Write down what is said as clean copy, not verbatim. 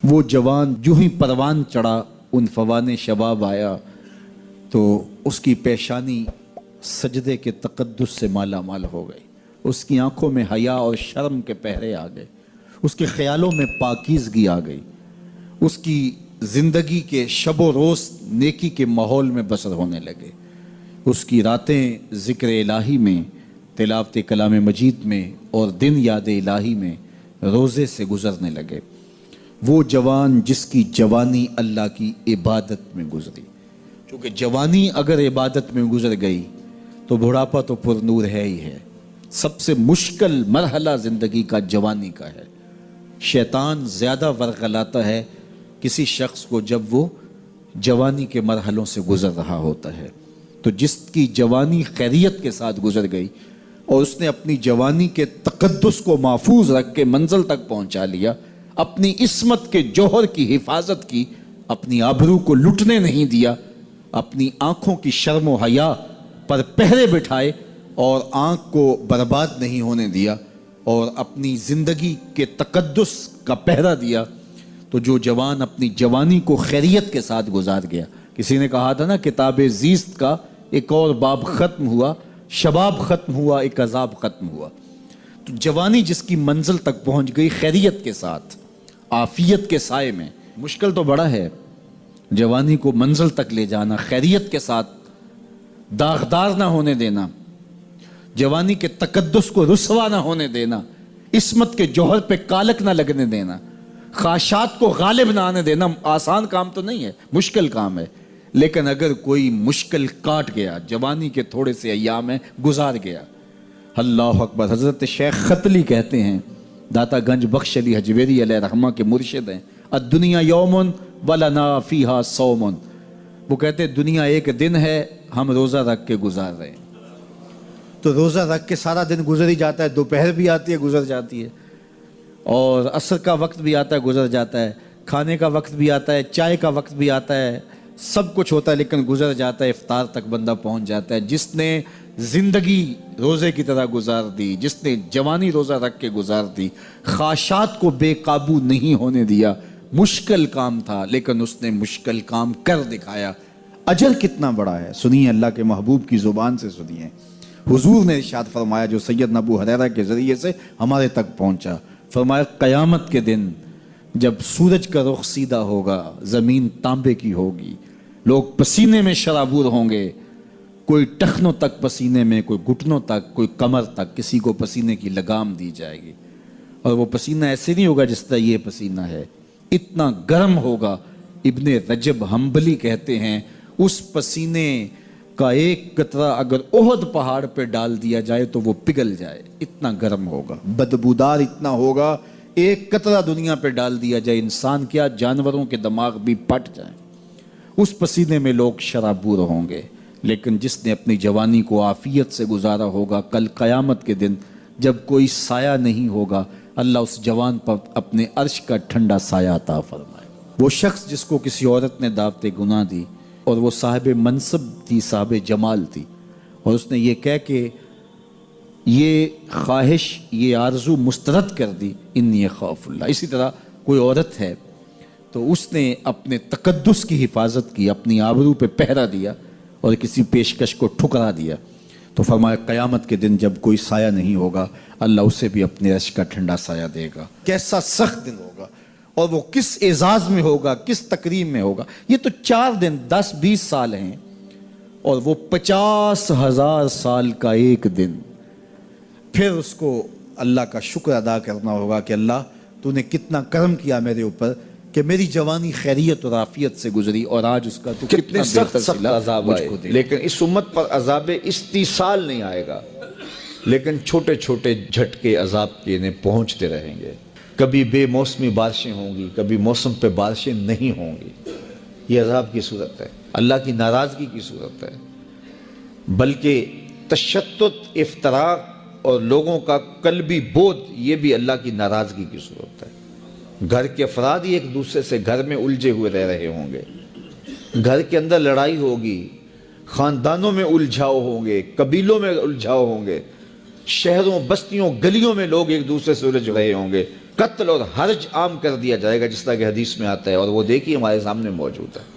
وہ جوان جو ہی پروان چڑھا ان فوان شباب آیا تو اس کی پیشانی سجدے کے تقدس سے مالا مال ہو گئی، اس کی آنکھوں میں حیا اور شرم کے پہرے آ گئے، اس کے خیالوں میں پاکیزگی آ گئی، اس کی زندگی کے شب و روز نیکی کے ماحول میں بسر ہونے لگے، اس کی راتیں ذکر الہی میں، تلاوت کلام مجید میں اور دن یاد الہی میں روزے سے گزرنے لگے۔ وہ جوان جس کی جوانی اللہ کی عبادت میں گزری، کیونکہ جوانی اگر عبادت میں گزر گئی تو بڑھاپا تو پر نور ہے ہی ہے۔ سب سے مشکل مرحلہ زندگی کا جوانی کا ہے۔ شیطان زیادہ ورغلاتا ہے کسی شخص کو جب وہ جوانی کے مرحلوں سے گزر رہا ہوتا ہے۔ تو جس کی جوانی خیریت کے ساتھ گزر گئی اور اس نے اپنی جوانی کے تقدس کو محفوظ رکھ کے منزل تک پہنچا لیا، اپنی عصمت کے جوہر کی حفاظت کی، اپنی آبرو کو لٹنے نہیں دیا، اپنی آنکھوں کی شرم و حیا پر پہرے بٹھائے اور آنکھ کو برباد نہیں ہونے دیا اور اپنی زندگی کے تقدس کا پہرا دیا، تو جو جوان اپنی جوانی کو خیریت کے ساتھ گزار گیا۔ کسی نے کہا تھا نا، کتاب زیست کا ایک اور باب ختم ہوا، شباب ختم ہوا، ایک عذاب ختم ہوا۔ تو جوانی جس کی منزل تک پہنچ گئی خیریت کے ساتھ، عافیت کے سائے میں، مشکل تو بڑا ہے جوانی کو منزل تک لے جانا، خیریت کے ساتھ، داغدار نہ ہونے دینا، جوانی کے تقدس کو رسوا نہ ہونے دینا، عصمت کے جوہر پہ کالک نہ لگنے دینا، خواہشات کو غالب نہ آنے دینا۔ آسان کام تو نہیں ہے، مشکل کام ہے، لیکن اگر کوئی مشکل کاٹ گیا، جوانی کے تھوڑے سے ایام میں گزار گیا، اللہ اکبر۔ حضرت شیخ ختلی کہتے ہیں، داتا گنج بخش علی حجویری علیہ رحمہ کے مرشد ہیں، الدنیا یوم ولنا فیہا صوم۔ وہ کہتے ہیں دنیا ایک دن ہے، ہم روزہ رکھ کے گزار رہے ہیں۔ تو روزہ رکھ کے سارا دن گزر ہی جاتا ہے، دوپہر بھی آتی ہے گزر جاتی ہے، اور عصر کا وقت بھی آتا ہے گزر جاتا ہے، کھانے کا وقت بھی آتا ہے، چائے کا وقت بھی آتا ہے، سب کچھ ہوتا ہے لیکن گزر جاتا ہے، افطار تک بندہ پہنچ جاتا ہے۔ جس نے زندگی روزے کی طرح گزار دی، جس نے جوانی روزہ رکھ کے گزار دی، خواہشات کو بے قابو نہیں ہونے دیا، مشکل کام تھا لیکن اس نے مشکل کام کر دکھایا۔ اجر کتنا بڑا ہے، سنیے اللہ کے محبوب کی زبان سے سنیے۔ حضور نے ارشاد فرمایا جو سیدنا ابو ہریرہ کے ذریعے سے ہمارے تک پہنچا، فرمایا قیامت کے دن جب سورج کا رخ سیدھا ہوگا، زمین تانبے کی ہوگی، لوگ پسینے میں شرابور ہوں گے، کوئی ٹخنوں تک پسینے میں، کوئی گھٹنوں تک، کوئی کمر تک، کسی کو پسینے کی لگام دی جائے گی، اور وہ پسینہ ایسے نہیں ہوگا جس طرح یہ پسینہ ہے، اتنا گرم ہوگا۔ ابن رجب حنبلی کہتے ہیں اس پسینے کا ایک قطرہ اگر احد پہاڑ پہ ڈال دیا جائے تو وہ پگھل جائے، اتنا گرم ہوگا، بدبودار اتنا ہوگا، ایک قطرہ دنیا پہ ڈال دیا جائے، انسان کیا جانوروں کے دماغ بھی پھٹ جائیں، اس پسینے میں لوگ شرابور ہوں گے۔ لیکن جس نے اپنی جوانی کو عافیت سے گزارا ہوگا، کل قیامت کے دن جب کوئی سایہ نہیں ہوگا، اللہ اس جوان پر اپنے عرش کا ٹھنڈا سایہ عطا فرمائے۔ وہ شخص جس کو کسی عورت نے دعوت گناہ دی اور وہ صاحب منصب تھی، صاحب جمال تھی، اور اس نے یہ کہہ کہ یہ خواہش، یہ آرزو مسترد کر دی، انی خاف اللہ۔ اسی طرح کوئی عورت ہے تو اس نے اپنے تقدس کی حفاظت کی، اپنی آبرو پہ پہرا دیا اور کسی پیشکش کو ٹھکرا دیا، تو فرمایا قیامت کے دن جب کوئی سایہ نہیں ہوگا، اللہ اسے بھی اپنے عرش کا ٹھنڈا سایہ دے گا۔ کیسا سخت دن ہوگا، اور وہ کس اعزاز میں ہوگا، کس تکریم میں ہوگا۔ یہ تو 4 دن 10-20 سال ہیں، اور وہ 50,000 سال کا ایک دن۔ پھر اس کو اللہ کا شکر ادا کرنا ہوگا کہ اللہ تو نے کتنا کرم کیا میرے اوپر کہ میری جوانی خیریت اور عافیت سے گزری، اور آج اس کا تو کتنے سخت عذاب آئے۔ لیکن اس امت پر عذاب استیصال نہیں آئے گا، لیکن چھوٹے چھوٹے جھٹکے عذاب کے انہیں پہنچتے رہیں گے۔ کبھی بے موسمی بارشیں ہوں گی، کبھی موسم پہ بارشیں نہیں ہوں گی۔ یہ عذاب کی صورت ہے، اللہ کی ناراضگی کی صورت ہے، بلکہ تشدد، افتراق اور لوگوں کا قلبی بودھ، یہ بھی اللہ کی ناراضگی کی صورت ہے۔ گھر کے افراد ہی ایک دوسرے سے گھر میں الجھے ہوئے رہ رہے ہوں گے، گھر کے اندر لڑائی ہوگی، خاندانوں میں الجھاؤ ہوں گے، قبیلوں میں الجھاؤ ہوں گے، شہروں، بستیوں، گلیوں میں لوگ ایک دوسرے سے الجھ رہے ہوں گے، قتل اور حرج عام کر دیا جائے گا، جس طرح کہ حدیث میں آتا ہے، اور وہ دیکھیے ہمارے سامنے موجود ہے۔